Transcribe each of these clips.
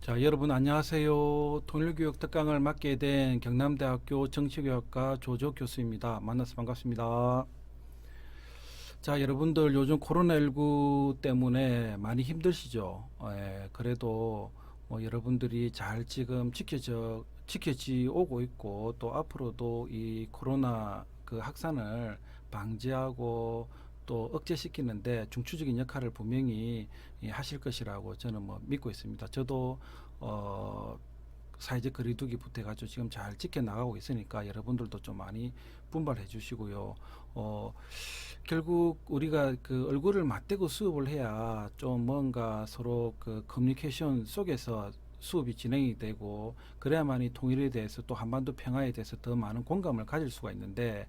자, 여러분 안녕하세요. 통일교육 특강을 맡게 된 경남대학교 정치교육과 조조 교수입니다. 만나서 반갑습니다. 자, 여러분들 요즘 코로나19 때문에 많이 힘드시죠? 그래도 여러분들이 잘 지금 지켜지 오고 있고 또 앞으로도 이 코로나 그 확산을 방지하고 또 억제시키는데 중추적인 역할을 분명히 하실 것이라고 저는 믿고 있습니다. 저도 어, 사회적 거리두기부터 해가지고 지금 잘 지켜나가고 있으니까 여러분들도 좀 많이 분발해 주시고요. 어, 결국 우리가 그 얼굴을 맞대고 수업을 해야 좀 뭔가 서로 그 커뮤니케이션 속에서 수업이 진행이 되고 그래야만이 통일에 대해서 또 한반도 평화에 대해서 더 많은 공감을 가질 수가 있는데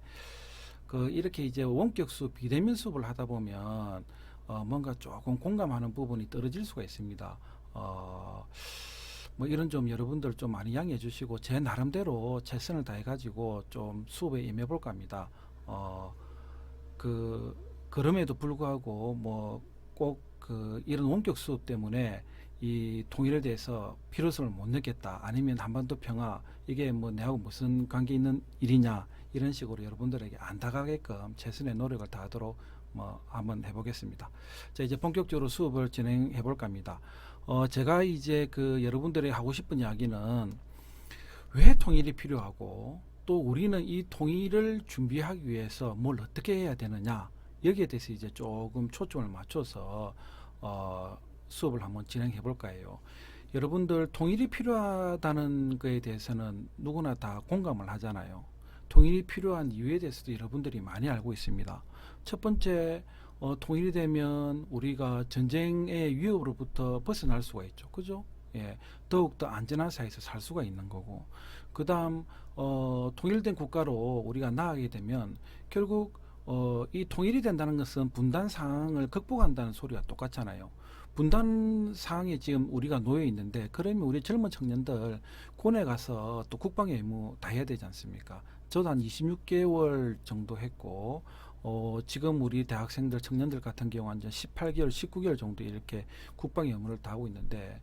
그 이렇게 이제 원격 수업 비대면 수업을 하다 보면 뭔가 조금 공감하는 부분이 떨어질 수가 있습니다. 이런 좀 여러분들 좀 많이 양해해 주시고 제 나름대로 최선을 다해 가지고 좀 수업에 임해 볼까 합니다. 어, 그 그럼에도 불구하고 꼭 그 이런 원격 수업 때문에 이 통일에 대해서 필요성을 못 느꼈다 아니면 한반도 평화 이게 내하고 무슨 관계 있는 일이냐 이런 식으로 여러분들에게 안 다가게끔 최선의 노력을 다하도록 한번 해보겠습니다. 자, 이제 본격적으로 수업을 진행해 볼까 합니다. 제가 이제 그 여러분들에게 하고 싶은 이야기는 왜 통일이 필요하고 또 우리는 이 통일을 준비하기 위해서 뭘 어떻게 해야 되느냐 여기에 대해서 이제 조금 초점을 맞춰서 수업을 한번 진행해 볼까 해요. 여러분들 통일이 필요하다는 것에 대해서는 누구나 다 공감을 하잖아요. 통일이 필요한 이유에 대해서도 여러분들이 많이 알고 있습니다. 첫 번째, 통일이 되면 우리가 전쟁의 위협으로부터 벗어날 수가 있죠. 그죠? 예, 더욱더 안전한 사회에서 살 수가 있는 거고, 그 다음, 통일된 국가로 우리가 나아가게 되면 결국 이 통일이 된다는 것은 분단 상황을 극복한다는 소리가 똑같잖아요. 분단 상황에 지금 우리가 놓여 있는데 그러면 우리 젊은 청년들 군에 가서 또 국방의 의무 다 해야 되지 않습니까? 저도 한 26개월 정도 했고 지금 우리 대학생들 청년들 같은 경우 한 18개월 19개월 정도 이렇게 국방의 의무를 다하고 있는데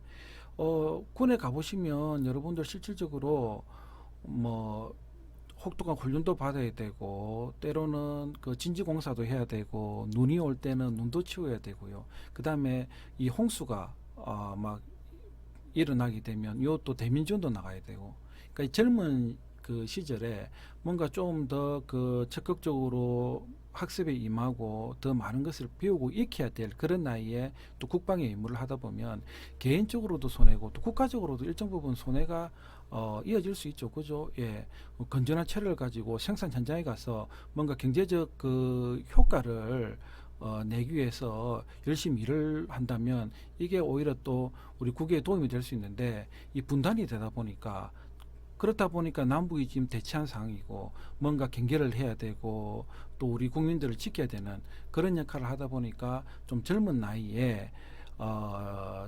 군에 가보시면 여러분들 실질적으로 뭐 혹독한 훈련도 받아야 되고 때로는 그 진지공사도 해야 되고 눈이 올 때는 눈도 치워야 되고요. 그 다음에 이 홍수가 막 일어나게 되면 이것도 대민지원도 나가야 되고 그러니까 이 젊은 그 시절에 뭔가 좀 더 그 적극적으로 학습에 임하고 더 많은 것을 배우고 익혀야 될 그런 나이에 또 국방의 의무를 하다 보면 개인적으로도 손해고 또 국가적으로도 일정 부분 손해가 이어질 수 있죠. 그죠? 예. 건전한 체력을 가지고 생산 현장에 가서 뭔가 경제적 그 효과를 내기 위해서 열심히 일을 한다면 이게 오히려 또 우리 국익에 도움이 될 수 있는데 이 분단이 되다 보니까 그렇다 보니까 남북이 지금 대치한 상황이고 뭔가 경계를 해야 되고 또 우리 국민들을 지켜야 되는 그런 역할을 하다 보니까 좀 젊은 나이에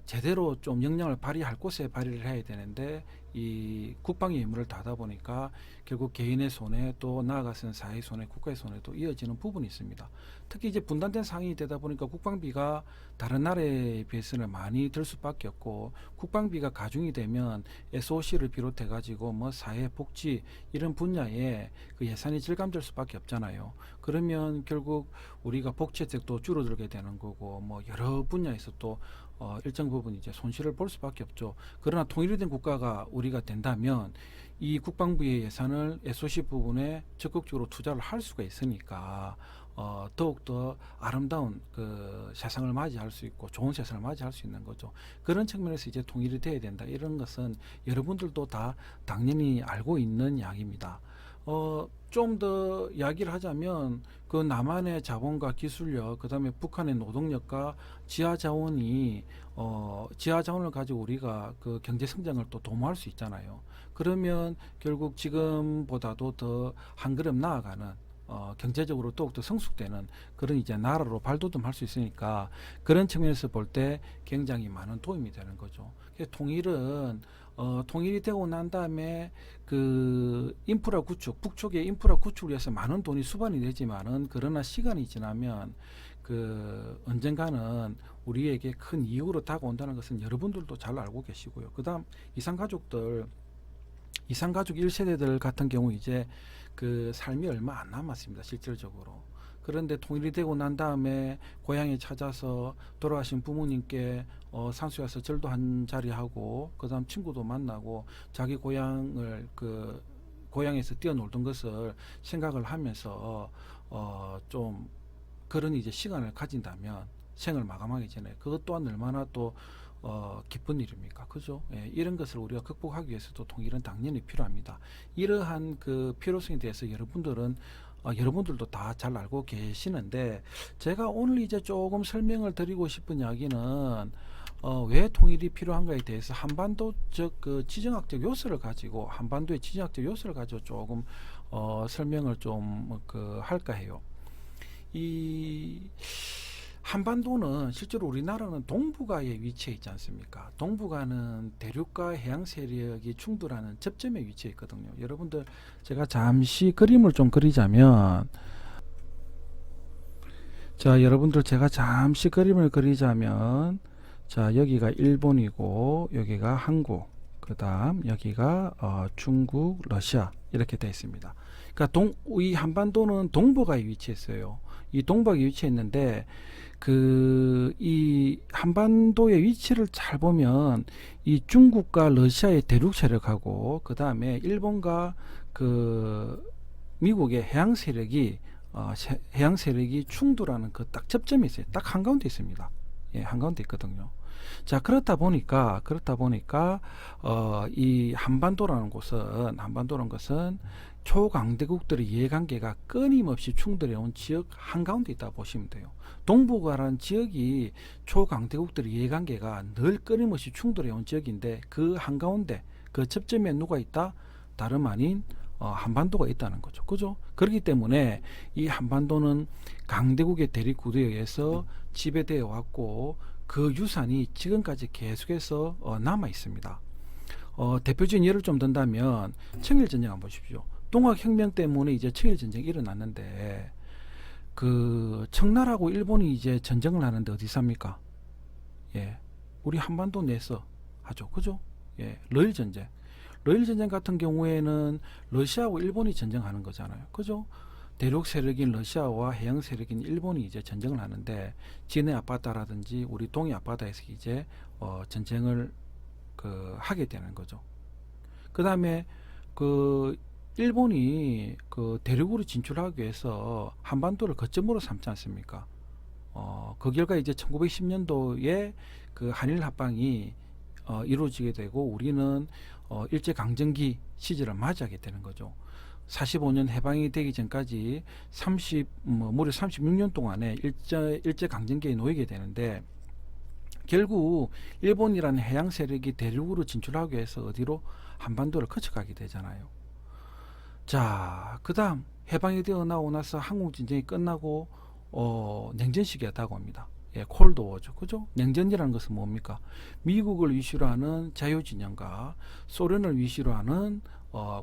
제대로 좀 역량을 발휘할 곳에 발휘를 해야 되는데 이 국방의 의무를 다하다 보니까 결국 개인의 손해 또 나아가서는 사회의 손해 국가의 손해도 이어지는 부분이 있습니다. 특히 이제 분단된 상황이 되다 보니까 국방비가 다른 나라에 비해서는 많이 들 수밖에 없고 국방비가 가중이 되면 SOC를 비롯해 가지고 사회 복지 이런 분야에 그 예산이 절감될 수밖에 없잖아요. 그러면 결국 우리가 복지 혜택도 줄어들게 되는 거고 여러 분야에서 또 일정 부분 이제 손실을 볼 수밖에 없죠. 그러나 통일이 된 국가가 우리가 된다면 이 국방부의 예산을 SOC 부분에 적극적으로 투자를 할 수가 있으니까 더욱더 아름다운 그 세상을 맞이할 수 있고 좋은 세상을 맞이할 수 있는 거죠. 그런 측면에서 이제 통일이 돼야 된다. 이런 것은 여러분들도 다 당연히 알고 있는 이야기입니다. 좀 더 이야기를 하자면 그 남한의 자본과 기술력, 그다음에 북한의 노동력과 지하 자원이 지하 자원을 가지고 우리가 그 경제 성장을 또 도모할 수 있잖아요. 그러면 결국 지금보다도 더 한 걸음 나아가는 경제적으로 더욱더 성숙되는 그런 이제 나라로 발돋움할 수 있으니까 그런 측면에서 볼 때 굉장히 많은 도움이 되는 거죠. 그래서 통일은 통일이 되고 난 다음에 그 인프라 구축, 북쪽의 인프라 구축을 위해서 많은 돈이 수반이 되지만은 그러나 시간이 지나면 언젠가는 우리에게 큰 이익으로 다가온다는 것은 여러분들도 잘 알고 계시고요. 그다음 이산가족 1세대들 같은 경우 이제 그 삶이 얼마 안 남았습니다. 실질적으로. 그런데 통일이 되고 난 다음에 고향에 찾아서 돌아가신 부모님께 산수에 와서 절도 한 자리 하고, 그다음 친구도 만나고, 자기 고향을 고향에서 뛰어놀던 것을 생각을 하면서 좀 그런 이제 시간을 가진다면, 생을 마감하기 전에 그것 또한 얼마나 또 기쁜 일입니까? 그죠? 예, 이런 것을 우리가 극복하기 위해서도 통일은 당연히 필요합니다. 이러한 그 필요성에 대해서 여러분들도 다 잘 알고 계시는데, 제가 오늘 이제 조금 설명을 드리고 싶은 이야기는 왜 통일이 필요한가에 대해서 한반도적 지정학적 요소를 가지고, 한반도의 지정학적 요소를 가지고 조금 설명을 좀 할까 해요. 이 한반도는 실제로 우리나라는 동북아에 위치해 있지 않습니까? 동북아는 대륙과 해양 세력이 충돌하는 접점에 위치해 있거든요. 여러분들, 제가 잠시 그림을 좀 그리자면, 자, 여러분들 제가 잠시 그림을 그리자면, 자, 여기가 일본이고 여기가 한국, 그다음 여기가 중국, 러시아 이렇게 되어 있습니다. 그러니까 이 한반도는 동북아에 위치했어요. 이 동북아에 위치했는데, 이 한반도의 위치를 잘 보면 이 중국과 러시아의 대륙 세력하고, 그 다음에 일본과 미국의 해양 세력이 충돌하는 그 딱 접점이 있어요. 딱 한가운데 있습니다. 예, 한가운데 있거든요. 자, 그렇다 보니까 이 한반도라는 것은 초강대국들의 이해관계가 끊임없이 충돌해 온 지역 한가운데 있다 보시면 돼요. 동북아라는 지역이 초강대국들의 이해관계가 늘 끊임없이 충돌해 온 지역인데, 그 한가운데 그 접점에 누가 있다? 다름 아닌 한반도가 있다는 거죠. 그죠? 그렇기 때문에 이 한반도는 강대국의 대립 구도에 의해서 지배되어 왔고, 그 유산이 지금까지 계속해서 남아 있습니다. 대표적인 예를 좀 든다면 청일전쟁 한번 보십시오. 동학혁명 때문에 이제 청일전쟁이 일어났는데, 청나라하고 일본이 이제 전쟁을 하는데 어디서 합니까? 예, 우리 한반도 내에서 하죠. 그죠? 예, 러일전쟁 같은 경우에는 러시아하고 일본이 전쟁하는 거잖아요. 그죠? 대륙 세력인 러시아와 해양 세력인 일본이 이제 전쟁을 하는데, 진해 앞바다라든지 우리 동해 앞바다에서 이제 전쟁을 하게 되는 거죠. 그 다음에 일본이 대륙으로 진출하기 위해서 한반도를 거점으로 삼지 않습니까? 그 결과 이제 1910년도에 한일 합방이 이루어지게 되고, 우리는 일제강점기 시절을 맞이하게 되는 거죠. 45년 해방이 되기 전까지 무려 36년 동안에 일제강점기에 놓이게 되는데, 결국 일본이라는 해양 세력이 대륙으로 진출하기 위해서 어디로? 한반도를 거쳐가게 되잖아요. 자, 그 다음 해방이 되어 나오고 나서 한국전쟁이 끝나고 냉전 시기가 다가옵니다. 예, 콜드워죠. 그죠? 냉전이라는 것은 뭡니까? 미국을 위시로 하는 자유진영과 소련을 위시로 하는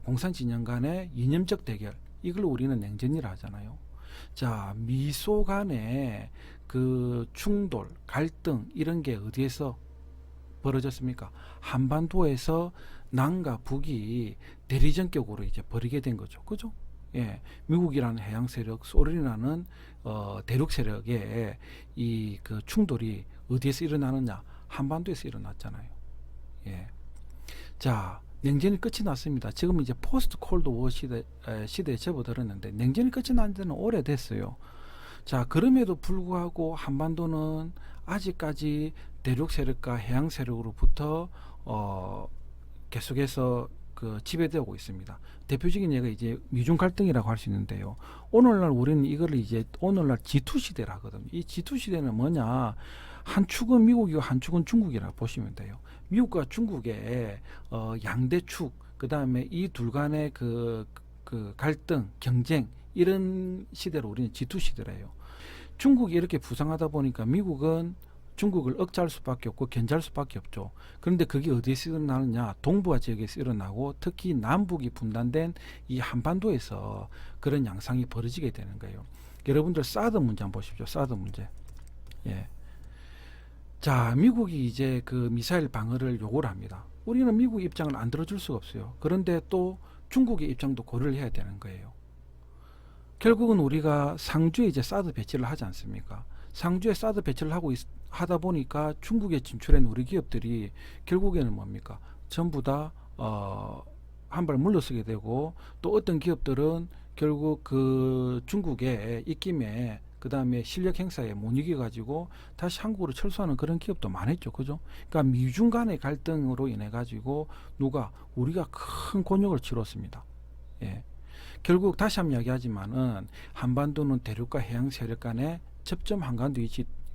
공산진영 간의 이념적 대결, 이걸 우리는 냉전이라 하잖아요. 자, 미소 간의 충돌, 갈등, 이런 게 어디에서 벌어졌습니까? 한반도에서 남과 북이 대리전격으로 이제 벌이게 된 거죠. 그죠? 예, 미국이라는 해양 세력, 소련이라는 대륙 세력의 이 충돌이 어디에서 일어나느냐? 한반도에서 일어났잖아요. 예. 자, 냉전이 끝이 났습니다. 지금 이제 포스트 콜드 워 시대에 접어들었는데, 냉전이 끝이 난 지는 오래됐어요. 자, 그럼에도 불구하고 한반도는 아직까지 대륙 세력과 해양 세력으로부터 계속해서 지배되고 있습니다. 대표적인 예가 이제 미중 갈등이라고 할 수 있는데요. 오늘날 우리는 이걸 이제 오늘날 G2 시대라 하거든요. 이 G2 시대는 뭐냐? 한 축은 미국이고 한 축은 중국이라 보시면 돼요. 미국과 중국의 양대 축, 그 다음에 이 둘 간의 갈등, 경쟁, 이런 시대로 우리는 G2 시대래요. 중국이 이렇게 부상하다 보니까 미국은 중국을 억제할 수밖에 없고 견제할 수밖에 없죠. 그런데 그게 어디서 일어나느냐? 동북아 지역에서 일어나고, 특히 남북이 분단된 이 한반도에서 그런 양상이 벌어지게 되는 거예요. 여러분들 사드 문제 한번 보십시오. 사드 문제. 예. 자, 미국이 이제 그 미사일 방어를 요구를 합니다. 우리는 미국 입장을 안 들어줄 수가 없어요. 그런데 또 중국의 입장도 고려를 해야 되는 거예요. 결국은 우리가 상주에 이제 사드 배치를 하지 않습니까? 상주에 사드 배치를 하다 보니까 중국에 진출한 우리 기업들이 결국에는 뭡니까? 전부 다 한 발 물러서게 되고, 또 어떤 기업들은 결국 그 중국의 입김에 그 다음에 실력 행사에 못 이겨가지고 다시 한국으로 철수하는 그런 기업도 많았죠. 그죠? 그러니까 미중 간의 갈등으로 인해 가지고 우리가 큰 곤욕을 치렀습니다. 예. 결국 다시 한번 이야기하지만은 한반도는 대륙과 해양 세력 간의 접점 한가운데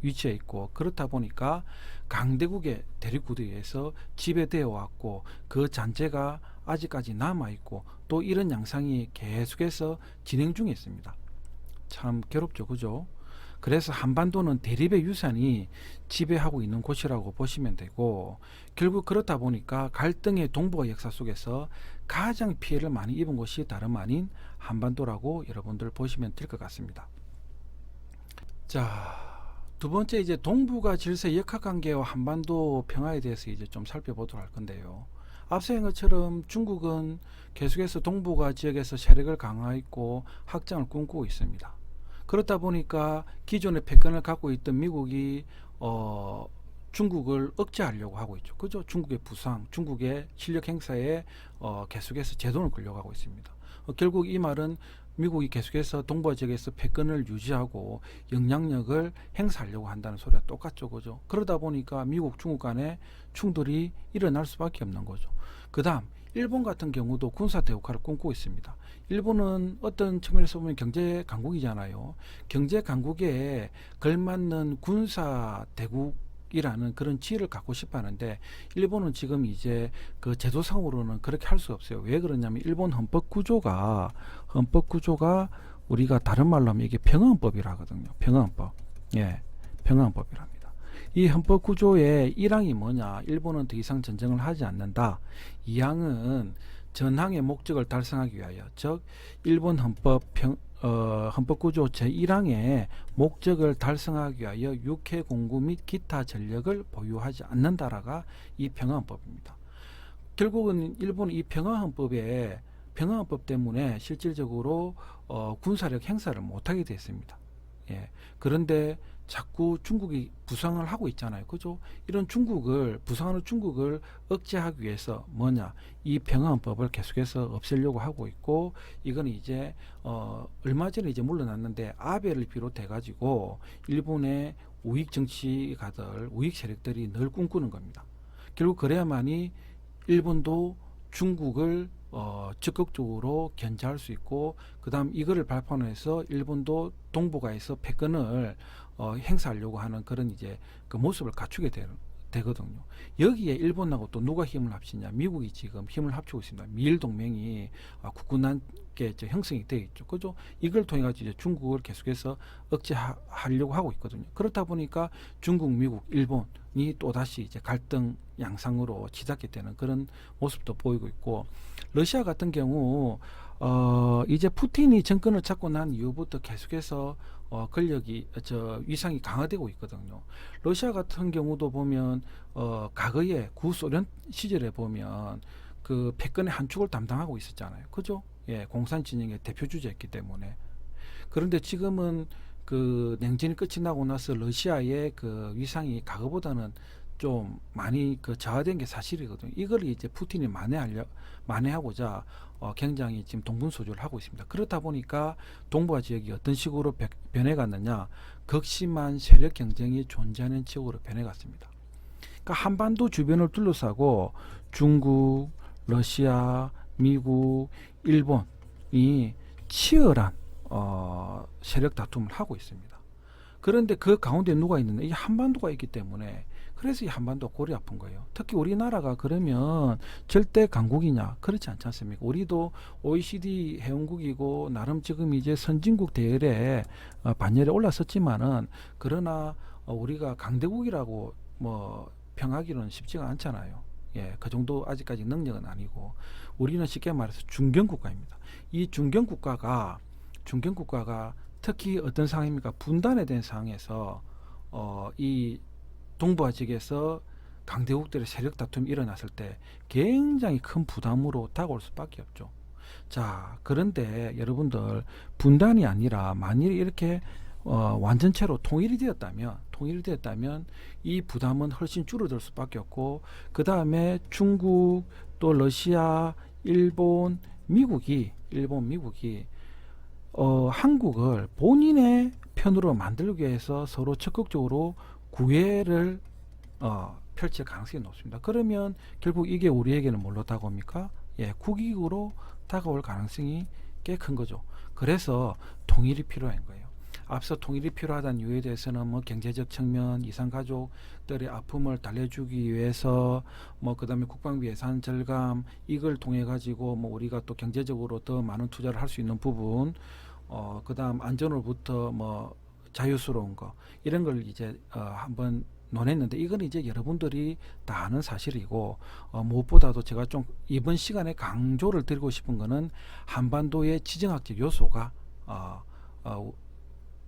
위치해 있고, 그렇다 보니까 강대국의 대립구도에 의해서 지배되어 왔고, 그 잔재가 아직까지 남아 있고, 또 이런 양상이 계속해서 진행 중에 있습니다. 참 괴롭죠, 그죠? 그래서 한반도는 대립의 유산이 지배하고 있는 곳이라고 보시면 되고, 결국 그렇다 보니까 갈등의 동북아 역사 속에서 가장 피해를 많이 입은 곳이 다름 아닌 한반도라고 여러분들 보시면 될 것 같습니다. 자, 두 번째 이제 동북아 질서 역학관계와 한반도 평화에 대해서 이제 좀 살펴보도록 할 건데요. 앞서 한 것처럼 중국은 계속해서 동북아 지역에서 세력을 강화했고 확장을 꿈꾸고 있습니다. 그렇다 보니까 기존의 패권을 갖고 있던 미국이 중국을 억제하려고 하고 있죠. 그죠? 중국의 부상, 중국의 실력 행사에 계속해서 제동을 걸려고 하고 있습니다. 결국 이 말은 미국이 계속해서 동북아 지역에서 패권을 유지하고 영향력을 행사하려고 한다는 소리가 똑같죠. 그죠? 그러다 보니까 미국, 중국 간의 충돌이 일어날 수밖에 없는 거죠. 그 다음 일본 같은 경우도 군사 대국화를 꿈꾸고 있습니다. 일본은 어떤 측면에서 보면 경제 강국이잖아요. 경제 강국에 걸맞는 군사 대국이라는 그런 지위를 갖고 싶어 하는데, 일본은 지금 이제 그 제도상으로는 그렇게 할 수 없어요. 왜 그러냐면 일본 헌법 구조가 우리가 다른 말로 하면 이게 평화헌법이라 하거든요. 평화헌법. 예. 평화헌법이랍니다. 이 헌법 구조의 1항이 뭐냐? 일본은 더 이상 전쟁을 하지 않는다. 2항은 전항의 목적을 달성하기 위하여, 즉 일본 헌법구조 제1항의 목적을 달성하기 위하여 육해 공구 및 기타 전력을 보유하지 않는다라가 이 평화헌법입니다. 결국은 일본은 이 평화헌법 때문에 실질적으로 군사력 행사를 못하게 됐습니다. 예. 그런데 자꾸 중국이 부상을 하고 있잖아요. 그죠? 이런 부상하는 중국을 억제하기 위해서 뭐냐? 이 평화헌법을 계속해서 없애려고 하고 있고, 이건 이제 얼마 전에 이제 물러났는데 아베를 비롯해 가지고 일본의 우익 정치가들, 우익 세력들이 늘 꿈꾸는 겁니다. 결국 그래야만이 일본도 중국을 적극적으로 견제할 수 있고, 그 다음 이거를 발판해서 일본도 동북아에서 패권을 행사하려고 하는 그런 이제 그 모습을 갖추게 되거든요. 여기에 일본하고 또 누가 힘을 합치냐? 미국이 지금 힘을 합치고 있습니다. 미일 동맹이 굳건하게 형성이 되어 있죠. 그죠? 이걸 통해 가지고 이제 중국을 계속해서 억제하려고 하고 있거든요. 그렇다 보니까 중국, 미국, 일본이 또 다시 이제 갈등 양상으로 치닫게 되는 그런 모습도 보이고 있고, 러시아 같은 경우 이제 푸틴이 정권을 잡고 난 이후부터 계속해서 위상이 강화되고 있거든요. 러시아 같은 경우도 보면 과거에 구소련 시절에 보면 그 패권의 한 축을 담당하고 있었잖아요. 그죠? 예, 공산 진영의 대표 주자였기 때문에. 그런데 지금은 그 냉전이 끝이 나고 나서 러시아의 그 위상이 과거보다는 좀 많이 그 저하된 게 사실이거든요. 이걸 이제 푸틴이 만회하고자 굉장히 지금 동분서주를 하고 있습니다. 그렇다 보니까 동북아 지역이 어떤 식으로 변해갔느냐? 극심한 세력 경쟁이 존재하는 지역으로 변해갔습니다. 그러니까 한반도 주변을 둘러싸고 중국, 러시아, 미국, 일본이 치열한 세력 다툼을 하고 있습니다. 그런데 그 가운데 누가 있느냐? 이 한반도가 있기 때문에, 그래서 이 한반도가 골이 아픈 거예요. 특히 우리나라가 그러면 절대 강국이냐? 그렇지 않지 않습니까? 우리도 OECD 회원국이고 나름 지금 이제 선진국 대열에 반열에 올랐었지만은, 그러나 우리가 강대국이라고 뭐 평하기는 쉽지가 않잖아요. 예, 그 정도 아직까지 능력은 아니고, 우리는 쉽게 말해서 중견국가입니다. 이 중견국가가 특히 어떤 상황입니까? 분단에 대한 상황에서 이 동북아 지역에서 강대국들의 세력 다툼이 일어났을 때 굉장히 큰 부담으로 다가올 수밖에 없죠. 자, 그런데 여러분들 분단이 아니라 만일 이렇게 완전체로 통일이 되었다면 이 부담은 훨씬 줄어들 수밖에 없고, 그 다음에 중국 또 러시아, 미국이 한국을 본인의 편으로 만들기 위해서 서로 적극적으로 구애를 펼칠 가능성이 높습니다. 그러면 결국 이게 우리에게는 뭘로 다가옵니까? 예, 국익으로 다가올 가능성이 꽤 큰 거죠. 그래서 통일이 필요한 거예요. 앞서 통일이 필요하다는 이유에 대해서는 뭐 경제적 측면, 이산가족들의 아픔을 달래주기 위해서 그다음에 국방비 예산 절감, 이걸 통해 가지고 우리가 또 경제적으로 더 많은 투자를 할 수 있는 부분, 그다음 안전으로부터 자유스러운 거, 이런 걸 이제 한번 논했는데, 이건 이제 여러분들이 다 아는 사실이고, 무엇보다도 제가 좀 이번 시간에 강조를 드리고 싶은 거는 한반도의 지정학적 요소가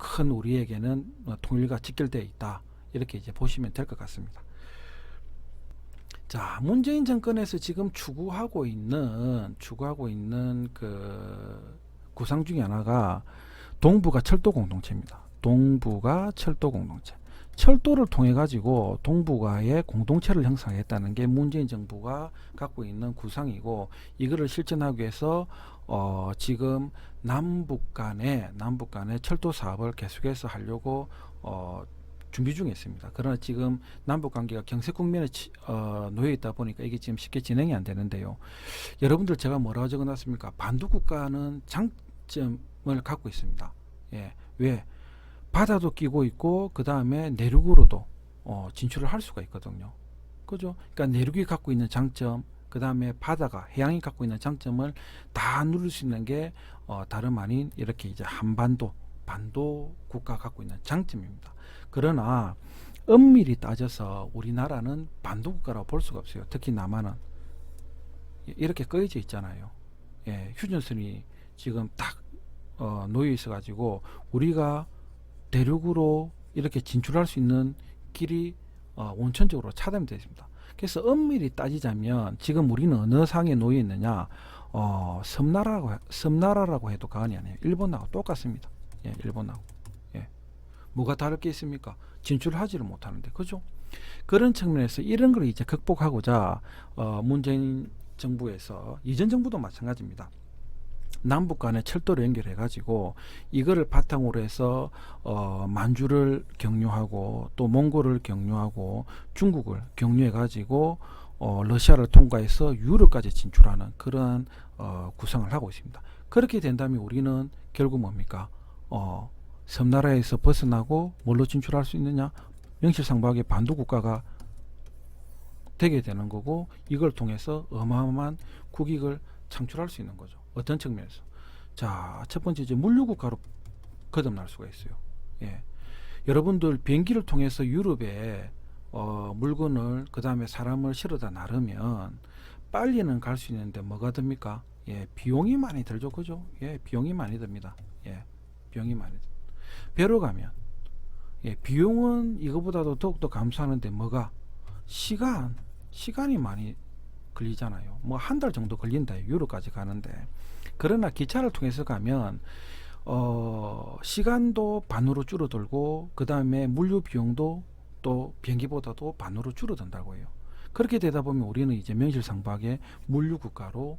큰 우리에게는 통일과 직결되어 있다, 이렇게 이제 보시면 될 것 같습니다. 자, 문재인 정권에서 지금 추구하고 있는 그 구상 중에 하나가 동북아 철도 공동체입니다. 동북아 철도 공동체. 철도를 통해 가지고 동북아의 공동체를 형성했다는 게 문재인 정부가 갖고 있는 구상이고, 이거를 실천하기 위해서 지금 남북 간의 철도 사업을 계속해서 하려고 준비 중에 있습니다. 그러나 지금 남북 관계가 경색 국면에 놓여 있다 보니까 이게 지금 쉽게 진행이 안 되는데요. 여러분들, 제가 뭐라고 적어놨습니까? 반도 국가는 장점을 갖고 있습니다. 예, 왜? 바다도 끼고 있고, 그 다음에 내륙으로도 진출을 할 수가 있거든요. 그죠? 그러니까 내륙이 갖고 있는 장점, 그 다음에 해양이 갖고 있는 장점을 다 누릴 수 있는 게 다름 아닌 이렇게 이제 반도 국가가 갖고 있는 장점입니다. 그러나 엄밀히 따져서 우리나라는 반도 국가라고 볼 수가 없어요. 특히 남한은 이렇게 꺼져 있잖아요. 예, 휴전선이 지금 딱 놓여 있어 가지고 우리가 대륙으로 이렇게 진출할 수 있는 길이 원천적으로 차단되어 있습니다. 그래서 엄밀히 따지자면 지금 우리는 어느 상에 놓여 있느냐, 섬나라라고 해도 과언이 아니에요. 일본하고 똑같습니다. 예, 일본하고. 예. 뭐가 다를 게 있습니까? 진출하지를 못하는데, 그죠? 그런 측면에서 이런 걸 이제 극복하고자 문재인 정부에서, 이전 정부도 마찬가지입니다. 남북 간의 철도를 연결해 가지고 이거를 바탕으로 해서 만주를 경유하고 또 몽골을 경유하고 중국을 경유해 가지고 러시아를 통과해서 유럽까지 진출하는 그러한 구상을 하고 있습니다. 그렇게 된다면 우리는 결국 뭡니까? 섬나라에서 벗어나고 뭘로 진출할 수 있느냐? 명실상부하게 반도 국가가 되게 되는 거고, 이걸 통해서 어마어마한 국익을 창출할 수 있는 거죠. 어떤 측면에서? 자, 첫 번째 이제 물류국가로 거듭날 수가 있어요. 예. 여러분들 비행기를 통해서 유럽에 물건을, 그 다음에 사람을 실어다 나르면 빨리는 갈 수 있는데 뭐가 듭니까? 예, 비용이 많이 들죠, 그죠? 예, 비용이 많이 듭니다. 예, 비용이 많이 듭니다. 배로 가면 비용은 이거보다도 더욱더 감소하는데 뭐가? 시간이 많이 걸리잖아요. 뭐 한 달 정도 걸린다, 유럽까지 가는데. 그러나 기차를 통해서 가면 시간도 반으로 줄어들고, 그 다음에 물류 비용도 또 비행기보다도 반으로 줄어든다고 해요. 그렇게 되다 보면 우리는 이제 명실상부하게 물류 국가로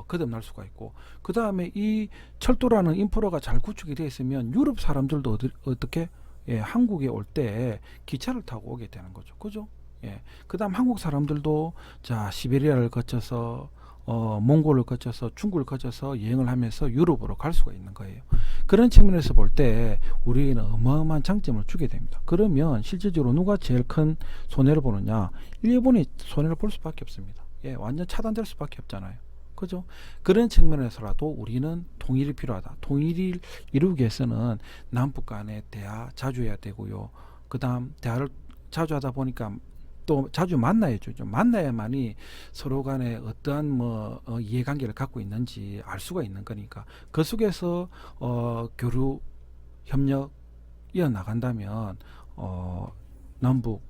거듭날 수가 있고, 그 다음에 이 철도라는 인프라가 잘 구축이 되어 있으면 유럽 사람들도 어떻게 한국에 올 때 기차를 타고 오게 되는 거죠, 그죠? 예. 그 다음 한국 사람들도 자 시베리아를 거쳐서 몽골을 거쳐서 중국을 거쳐서 여행을 하면서 유럽으로 갈 수가 있는 거예요. 그런 측면에서 볼 때 우리는 어마어마한 장점을 주게 됩니다. 그러면 실질적으로 누가 제일 큰 손해를 보느냐? 일본이 손해를 볼 수밖에 없습니다. 예, 완전 차단될 수밖에 없잖아요. 그죠? 그런 측면에서라도 우리는 통일이 필요하다. 통일을 이루기 위해서는 남북 간의 대화 자주 해야 되고요. 그 다음 대화를 자주 하다 보니까 또 자주 만나야죠. 좀 만나야만이 서로 간에 어떠한 이해관계를 갖고 있는지 알 수가 있는 거니까, 그 속에서 교류 협력 이어나간다면 남북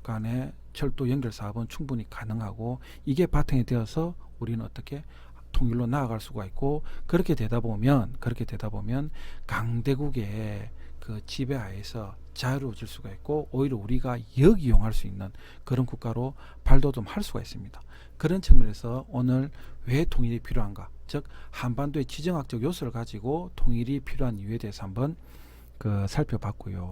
간의 철도 연결 사업은 충분히 가능하고 이게 바탕이 되어서 우리는 어떻게 통일로 나아갈 수가 있고 그렇게 되다 보면 강대국의 그 지배하에서 자유로워질 수가 있고 오히려 우리가 역이용할 수 있는 그런 국가로 발돋움할 수가 있습니다. 그런 측면에서 오늘 왜 통일이 필요한가, 즉 한반도의 지정학적 요소를 가지고 통일이 필요한 이유에 대해서 한번 살펴봤고요.